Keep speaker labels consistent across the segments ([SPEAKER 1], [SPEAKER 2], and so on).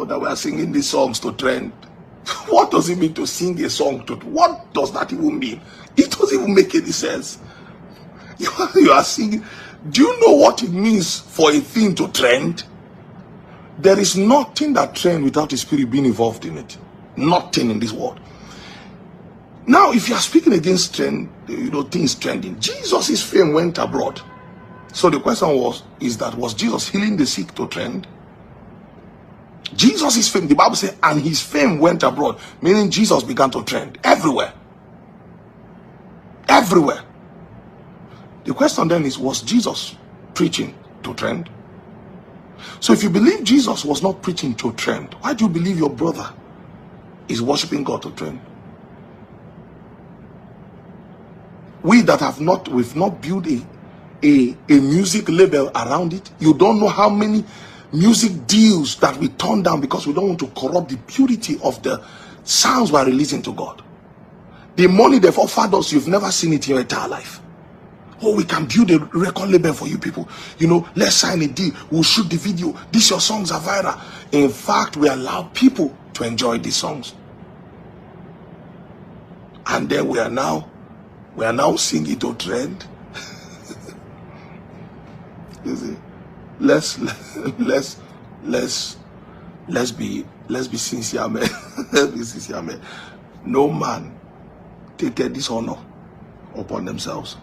[SPEAKER 1] that we are singing these songs to trend. What does it mean to sing a song to? What does that even mean? It doesn't even make any sense. You are singing. Do you know what it means for a thing to trend? There is nothing that trends without the Spirit being involved in it. Nothing in this world. Now, if you are speaking against trend, things trending, Jesus' fame went abroad. So the question was Jesus healing the sick to trend? Jesus' fame, the Bible says, and his fame went abroad, meaning Jesus began to trend everywhere. Everywhere. The question then is, was Jesus preaching to trend? So if you believe Jesus was not preaching to trend, why do you believe your brother is worshiping God to trend? We've not built a music label around it. You don't know how many music deals that we turn down because we don't want to corrupt the purity of the sounds we're releasing to God. The money they've offered us, you've never seen it in your entire life. Oh, we can build a record label for you people. Let's sign a deal. We'll shoot the video. These your songs are viral. In fact, we allow people to enjoy these songs. And then we are now singing to trend. You see? Let's be sincere, man. Let's be sincere, man. No man take this honor upon themselves.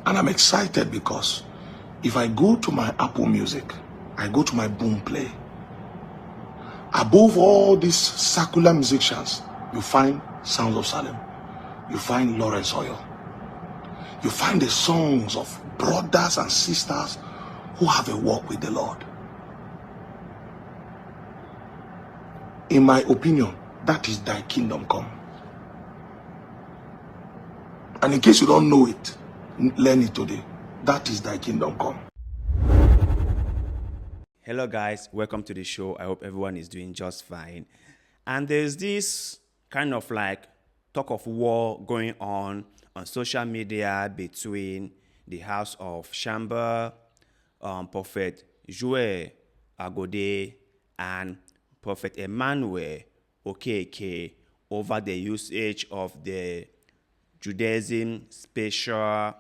[SPEAKER 1] And I'm excited because if I go to my Apple Music, I go to my Boom Play, above all these secular musicians, you find Sounds of Salem, you find Lawrence Oil, you find the songs of brothers and sisters who have a walk with the Lord. In my opinion, that is thy kingdom come. And in case you don't know it, learn it today. That is thy kingdom come.
[SPEAKER 2] Hello guys, welcome to the show. I hope everyone is doing just fine. And there's this kind of like talk of war going on social media between the house of Shamba, Prophet Joel Ogebe, and Prophet Emmanuel Okeke over the usage of the Judaism special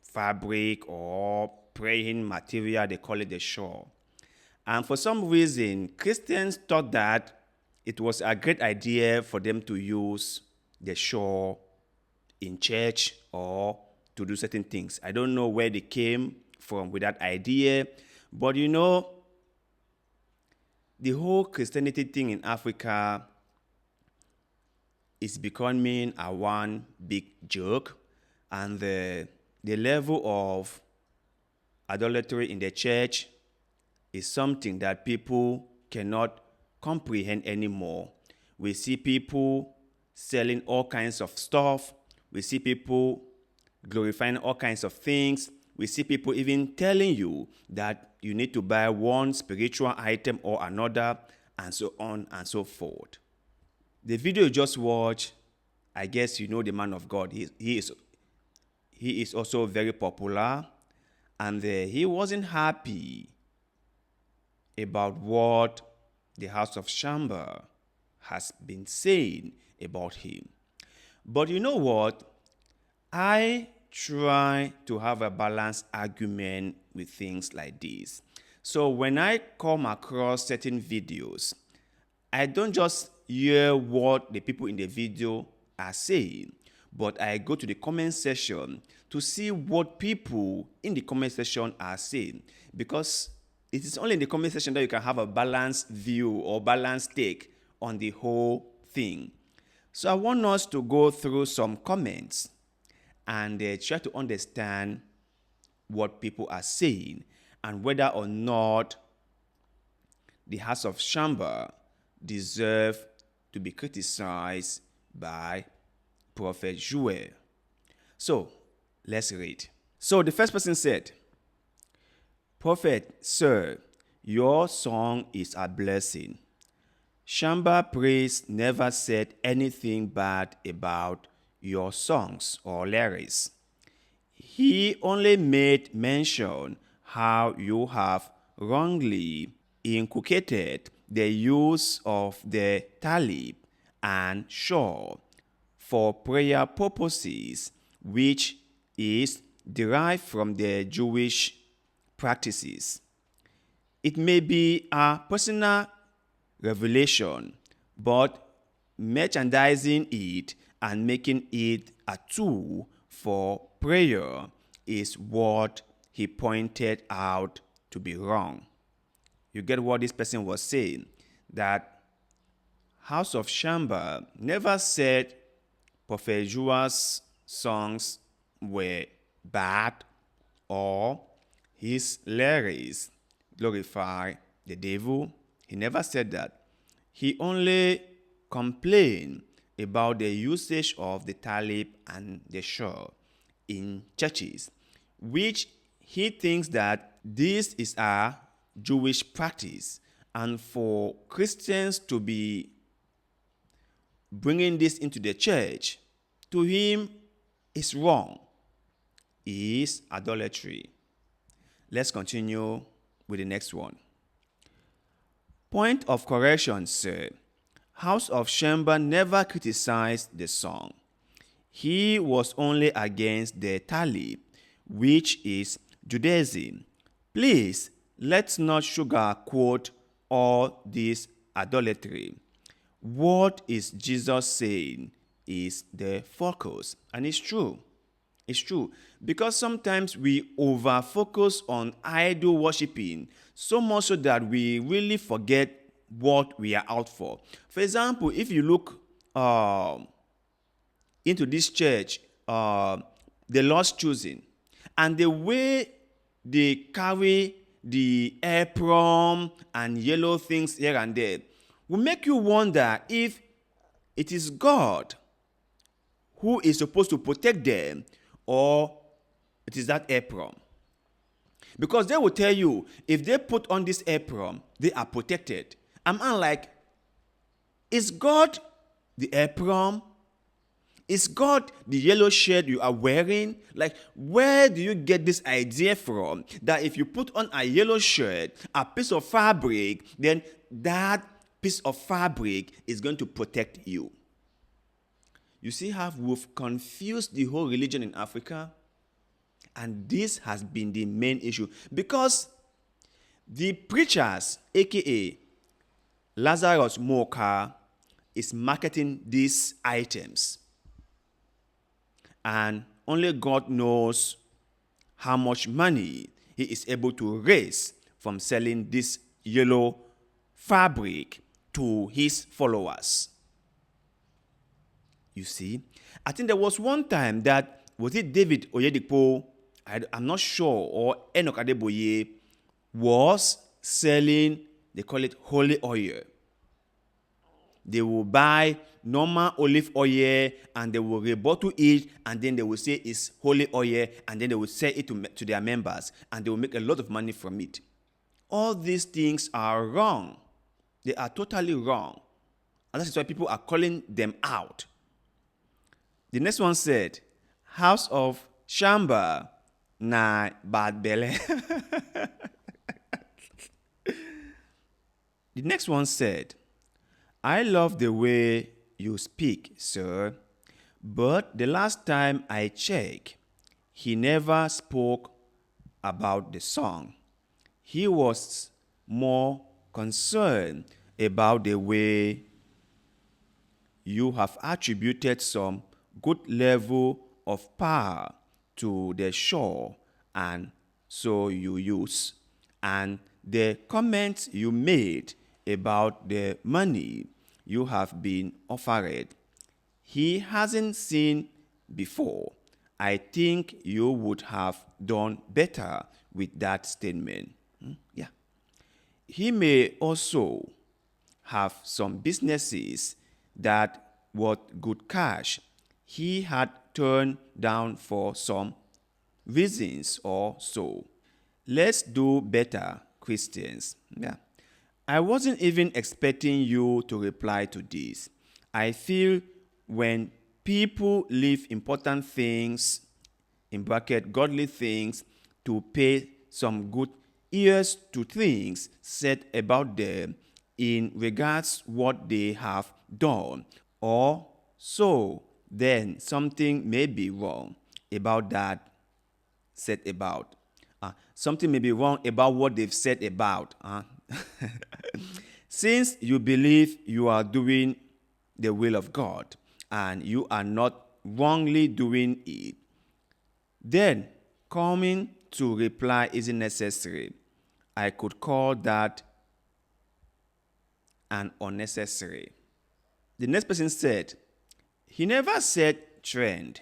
[SPEAKER 2] fabric or praying material, they call it the shawl. And for some reason, Christians thought that it was a great idea for them to use the shawl in church or to do certain things. I don't know where they came from with that idea, but the whole Christianity thing in Africa is becoming a one big joke, and the level of idolatry in the church is something that people cannot comprehend anymore. We see people selling all kinds of stuff. We see people glorifying all kinds of things. We see people even telling you that you need to buy one spiritual item or another, and so on and so forth. The video you just watched, I guess you know the man of God. He is also very popular, and he wasn't happy about what the house of Shamba has been saying about him. But you know what? I try to have a balanced argument with things like this. So when I come across certain videos, I don't just hear what the people in the video are saying, but I go to the comment section to see what people in the comment section are saying, because it is only in the comment section that you can have a balanced view or balanced take on the whole thing. So I want us to go through some comments and try to understand what people are saying and whether or not the house of Shamba deserve to be criticized by Prophet Joel. So let's read. So the first person said, "Prophet, sir, your song is a blessing. Shamba Praise never said anything bad about your songs or lyrics. He only made mention how you have wrongly inculcated the use of the talib and shawl for prayer purposes, which is derived from the Jewish practices. It may be a personal revelation, but merchandising it and making it a tool for prayer is what he pointed out to be wrong. You get what this person was saying? That House of Shamba never said Prophet Joel's songs were bad or his lyrics glorify the devil. He never said that. He only complained about the usage of the talib and the shawl in churches, which he thinks that this is a Jewish practice, and for Christians to be bringing this into the church, to him, is wrong, is idolatry. Let's continue with the next one. Point of correction, sir. House of Shamba never criticized the song. He was only against the talib, which is Judaism. Please, let's not sugarcoat all this idolatry. What is Jesus saying is the focus. And it's true. It's true. Because sometimes we over-focus on idol worshiping so much so that we really forget what we are out for. For example, if you look into this church, the Lord's choosing, and the way they carry the apron and yellow things here and there will make you wonder if it is God who is supposed to protect them or it is that apron. Because they will tell you, if they put on this apron, they are protected. I'm like, is God the apron? Is God the yellow shirt you are wearing? Like, where do you get this idea from that if you put on a yellow shirt, a piece of fabric, then that piece of fabric is going to protect you? You see how we've confused the whole religion in Africa? And this has been the main issue. Because the preachers, aka Lazarus Moka, is marketing these items. And only God knows how much money he is able to raise from selling this yellow fabric to his followers. You see, I think there was one time that, was it David Oyedepo, I'm not sure, or Enoch Adeboye, was selling, they call it holy oil. They will buy normal olive oil and they will rebottle it, and then they will say it's holy oil, and then they will sell it to their members, and they will make a lot of money from it. All these things are wrong. They are totally wrong. And that is why people are calling them out. The next one said, House of Shamba na bad belle. The next one said, I love the way you speak, sir, but the last time I checked, he never spoke about the song. He was more concerned about the way you have attributed some good level of power to the shore, and so you use, and the comments you made about the money you have been offered, he hasn't seen before. I think you would have done better with that statement. Yeah. He may also have some businesses that worth good cash he had turned down for some reasons or so. Let's do better, Christians. Yeah. I wasn't even expecting you to reply to this. I feel when people leave important things, in bracket, godly things, to pay some good ears to things said about them in regards what they have done, or so then something may be wrong about that said about. Something may be wrong about what they've said about. Since you believe you are doing the will of God and you are not wrongly doing it, then coming to reply isn't necessary. I could call that an unnecessary. The next person said, he never said trend,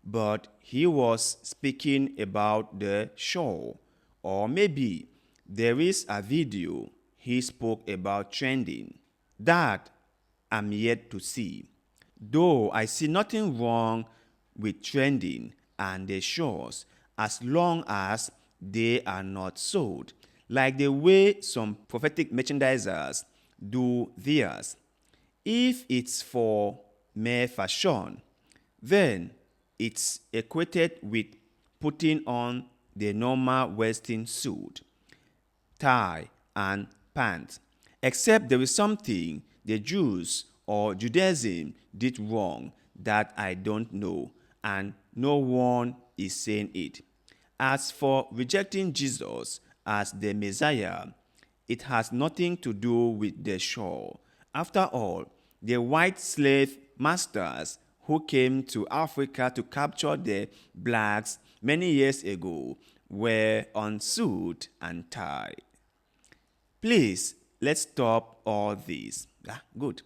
[SPEAKER 2] but he was speaking about the show. Or maybe there is a video he spoke about trending that I'm yet to see. Though I see nothing wrong with trending and the shows as long as they are not sold, like the way some prophetic merchandisers do theirs. If it's for mere fashion, then it's equated with putting on the normal Western suit, tie, and pants. Except there is something the Jews or Judaism did wrong that I don't know, and no one is saying it. As for rejecting Jesus as the Messiah, it has nothing to do with the show. After all, the white slave masters who came to Africa to capture the blacks many years ago were on suit and tie. Please, let's stop all this. Good.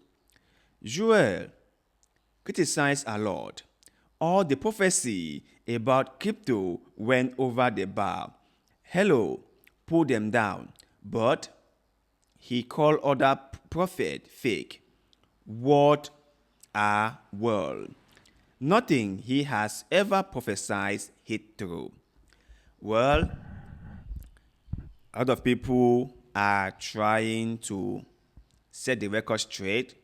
[SPEAKER 2] Joel criticized a lot. All the prophecy about crypto went over the bar. Hello, pull them down. But he called other prophet fake. What a world. Nothing he has ever prophesied hit through. Well, a lot of people are trying to set the record straight,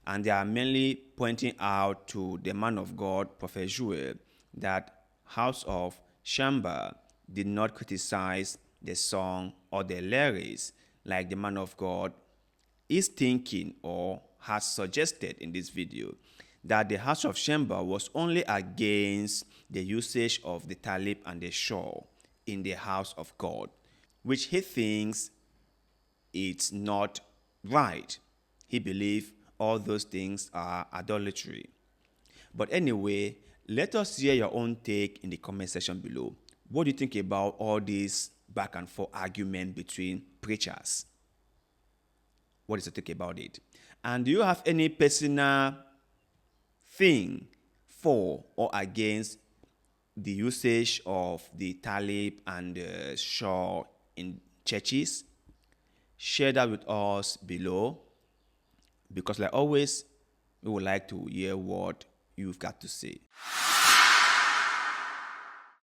[SPEAKER 2] and they are mainly pointing out to the man of God, Prophet Joel, that House of Shamba did not criticize the song or the lyrics like the man of God is thinking or has suggested in this video, that the House of Shamba was only against the usage of the talib and the shawl in the house of God, which he thinks it's not right. He believes all those things are idolatry. But anyway, let us hear your own take in the comment section below. What do you think about all this back and forth argument between preachers? What is your take about it? And do you have any personal thing for or against the usage of the talib and the shawl in churches? Share that with us below, because like always, we would like to hear what you've got to say.